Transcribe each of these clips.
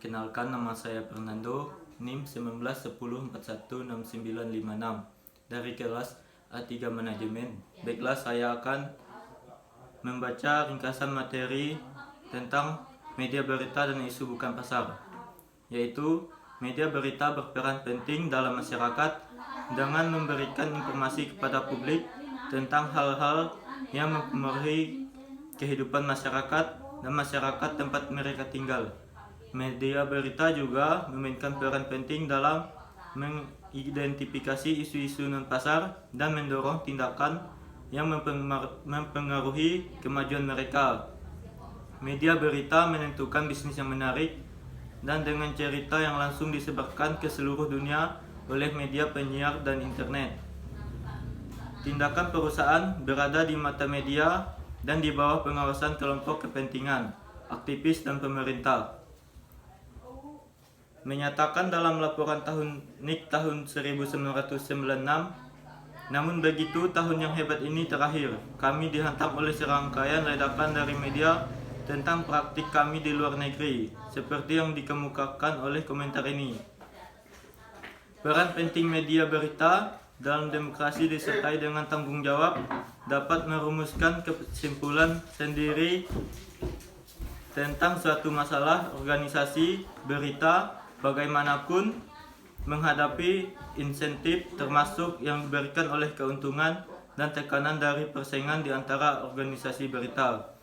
Perkenalkan, nama saya Fernando, NIM 1910416956 dari kelas A3 Manajemen. Baiklah, saya akan membaca ringkasan materi tentang media berita dan isu bukan pasar, yaitu media berita berperan penting dalam masyarakat dengan memberikan informasi kepada publik tentang hal-hal yang mempengaruhi kehidupan masyarakat dan masyarakat tempat mereka tinggal. Media berita juga memainkan peran penting dalam mengidentifikasi isu-isu non-pasar dan mendorong tindakan yang mempengaruhi kemajuan mereka. Media berita menentukan bisnis yang menarik dan dengan cerita yang langsung disebarkan ke seluruh dunia oleh media penyiar dan internet. Tindakan perusahaan berada di mata media dan di bawah pengawasan kelompok kepentingan, aktivis dan pemerintah. Menyatakan dalam laporan NIK tahun 1996, namun begitu tahun yang hebat ini terakhir, kami dihantam oleh serangkaian ledakan dari media tentang praktik kami di luar negeri, seperti yang dikemukakan oleh komentar ini. Peran penting media berita dalam demokrasi disertai dengan tanggung jawab dapat merumuskan kesimpulan sendiri tentang suatu masalah. Organisasi berita bagaimanapun menghadapi insentif termasuk yang diberikan oleh keuntungan dan tekanan dari persaingan di antara organisasi berita.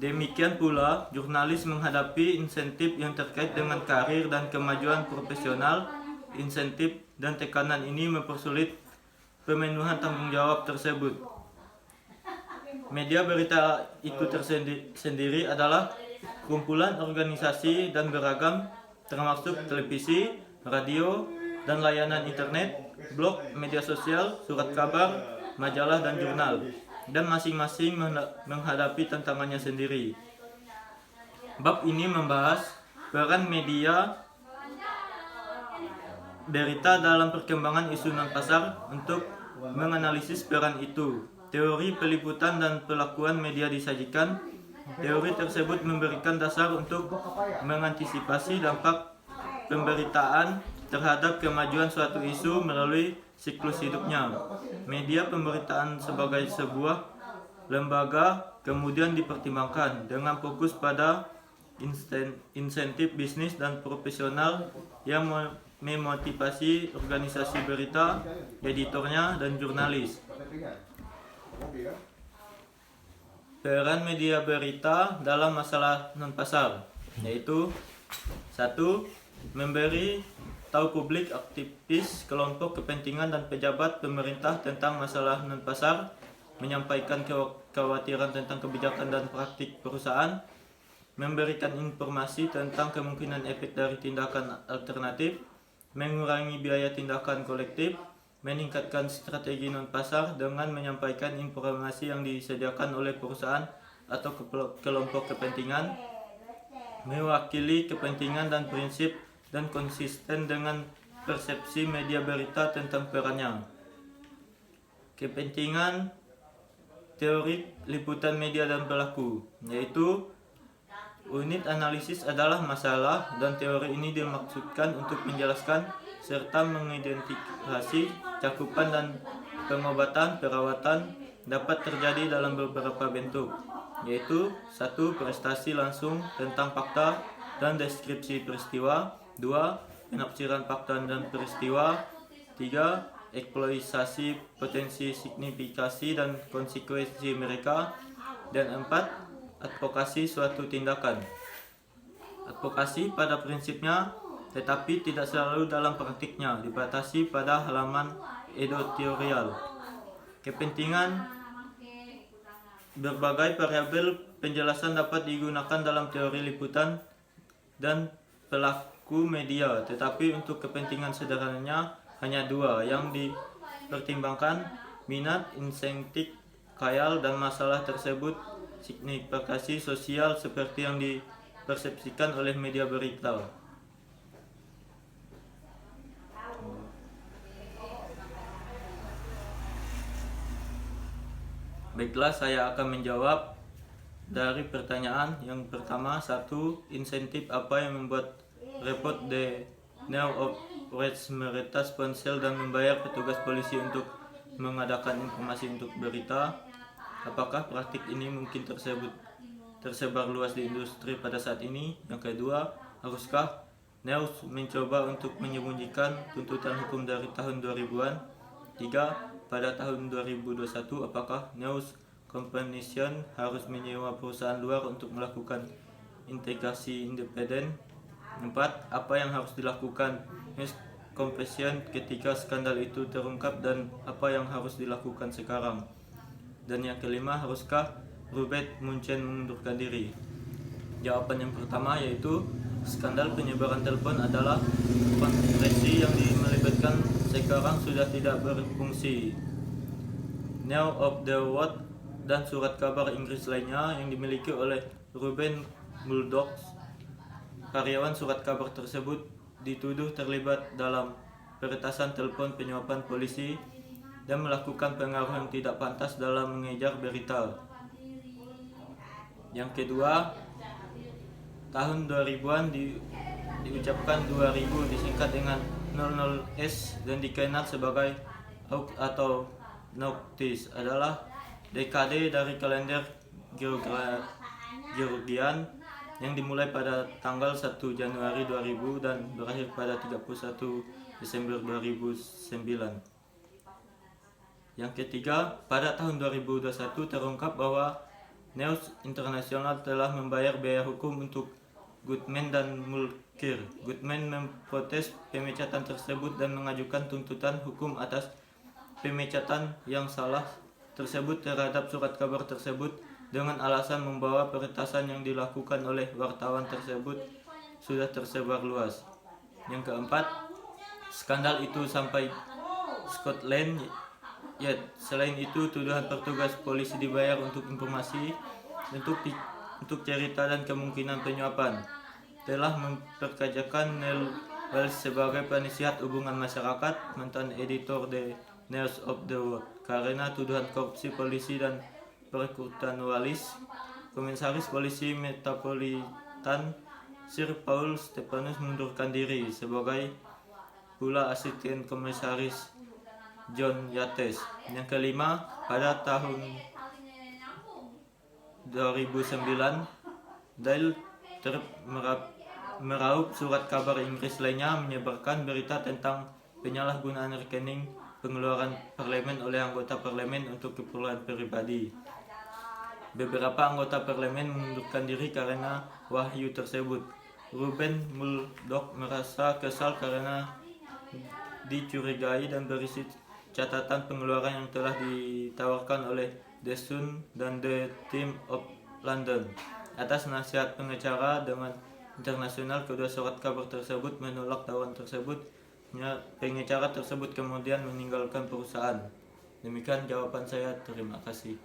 Demikian pula, jurnalis menghadapi insentif yang terkait dengan karir dan kemajuan profesional. Insentif dan tekanan ini mempersulit pemenuhan tanggung jawab tersebut. Media berita itu tersendiri adalah kumpulan organisasi dan beragam, termasuk televisi, radio, dan layanan internet, blog, media sosial, surat kabar, majalah, dan jurnal, dan masing-masing menghadapi tantangannya sendiri. Bab ini membahas peran media berita dalam perkembangan isu non-pasar. Untuk menganalisis peran itu, teori peliputan dan pelakuan media disajikan. Teori tersebut memberikan dasar untuk mengantisipasi dampak pemberitaan terhadap kemajuan suatu isu melalui siklus hidupnya. Media pemberitaan sebagai sebuah lembaga kemudian dipertimbangkan dengan fokus pada insentif bisnis dan profesional yang memotivasi organisasi berita, editornya, dan jurnalis. Peran media berita dalam masalah non-pasar, yaitu 1. Memberi tahu publik, aktivis, kelompok kepentingan, dan pejabat pemerintah tentang masalah non-pasar, menyampaikan kekhawatiran tentang kebijakan dan praktik perusahaan, memberikan informasi tentang kemungkinan efek dari tindakan alternatif, mengurangi biaya tindakan kolektif, meningkatkan strategi non-pasar dengan menyampaikan informasi yang disediakan oleh perusahaan atau kelompok kepentingan, mewakili kepentingan dan prinsip dan konsisten dengan persepsi media berita tentang perannya. Kepentingan teori liputan media dan pelaku, yaitu unit analisis adalah masalah, dan teori ini dimaksudkan untuk menjelaskan serta mengidentifikasi cakupan dan pengobatan perawatan dapat terjadi dalam beberapa bentuk, yaitu 1. Prestasi langsung tentang fakta dan deskripsi peristiwa. 2. Penafsiran fakta dan peristiwa. 3. Eksploitasi potensi signifikasi dan konsekuensi mereka. Dan 4. Advokasi suatu tindakan. Advokasi pada prinsipnya, tetapi tidak selalu dalam praktiknya, dibatasi pada halaman editorial. Kepentingan berbagai variabel penjelasan dapat digunakan dalam teori liputan dan pelaku media, tetapi untuk kepentingan sederhananya hanya 2 yang dipertimbangkan: minat, insentif, khayal, dan masalah tersebut signifikasi sosial seperti yang dipersepsikan oleh media berita. Baiklah, saya akan menjawab dari pertanyaan yang pertama, satu, insentif apa yang membuat repot The New of Reds meretas ponsel dan membayar petugas polisi untuk mengadakan informasi untuk berita? Apakah praktik ini mungkin tersebar luas di industri pada saat ini? Yang kedua, haruskah News mencoba untuk menyembunyikan tuntutan hukum dari tahun 2000-an? 3. Pada tahun 2021, apakah News Compensation harus menyewa perusahaan luar untuk melakukan integrasi independen? 4. Apa yang harus dilakukan News Compensation ketika skandal itu terungkap dan apa yang harus dilakukan sekarang? Dan yang kelima, haruskah Robert Munchen mengundurkan diri? Jawaban yang pertama yaitu skandal penyebaran telepon adalah konspirasi yang melibatkan sekarang sudah tidak berfungsi. Now of the World dan surat kabar Inggris lainnya yang dimiliki oleh Ruben Murdoch. Karyawan surat kabar tersebut dituduh terlibat dalam peretasan telepon penyuapan polisi dan melakukan pengaruh yang tidak pantas dalam mengejar berita. Yang kedua, tahun 2000-an diucapkan 2000 disingkat dengan 00S dan dikenal sebagai August atau Noctis adalah dekade dari kalender Gregorian yang dimulai pada tanggal 1 Januari 2000 dan berakhir pada 31 Desember 2009. Yang ketiga, pada tahun 2021 terungkap bahwa News International telah membayar biaya hukum untuk Goodman dan Mulcair. Goodman memprotes pemecatan tersebut dan mengajukan tuntutan hukum atas pemecatan yang salah tersebut terhadap surat kabar tersebut dengan alasan membawa peretasan yang dilakukan oleh wartawan tersebut sudah tersebar luas. Yang keempat, skandal itu sampai Scotland Yard. Selain itu, tuduhan petugas polisi dibayar untuk informasi, untuk cerita dan kemungkinan penyuapan telah memperkerjakan Neil Wells sebagai penasihat hubungan masyarakat, mantan editor The News of the World, karena tuduhan korupsi polisi dan perekrutan Wallis. Komisaris Polisi Metropolitan Sir Paul Stephenson mengundurkan diri, sebagai pula asisten komisaris John Yates. Yang kelima, pada tahun 2009, Daily meraup surat kabar Inggris lainnya menyebarkan berita tentang penyalahgunaan rekening pengeluaran parlemen oleh anggota parlemen untuk keperluan pribadi. Beberapa anggota parlemen mengundurkan diri karena wahyu tersebut. Ruben Murdoch merasa kesal karena dicurigai dan berisi catatan pengeluaran yang telah ditawarkan oleh The Sun dan The Times of London. Atas nasihat pengacara dengan internasional, kedua surat kabar tersebut menolak tawaran tersebut. Pengacara tersebut kemudian meninggalkan perusahaan. Demikian jawaban saya, terima kasih.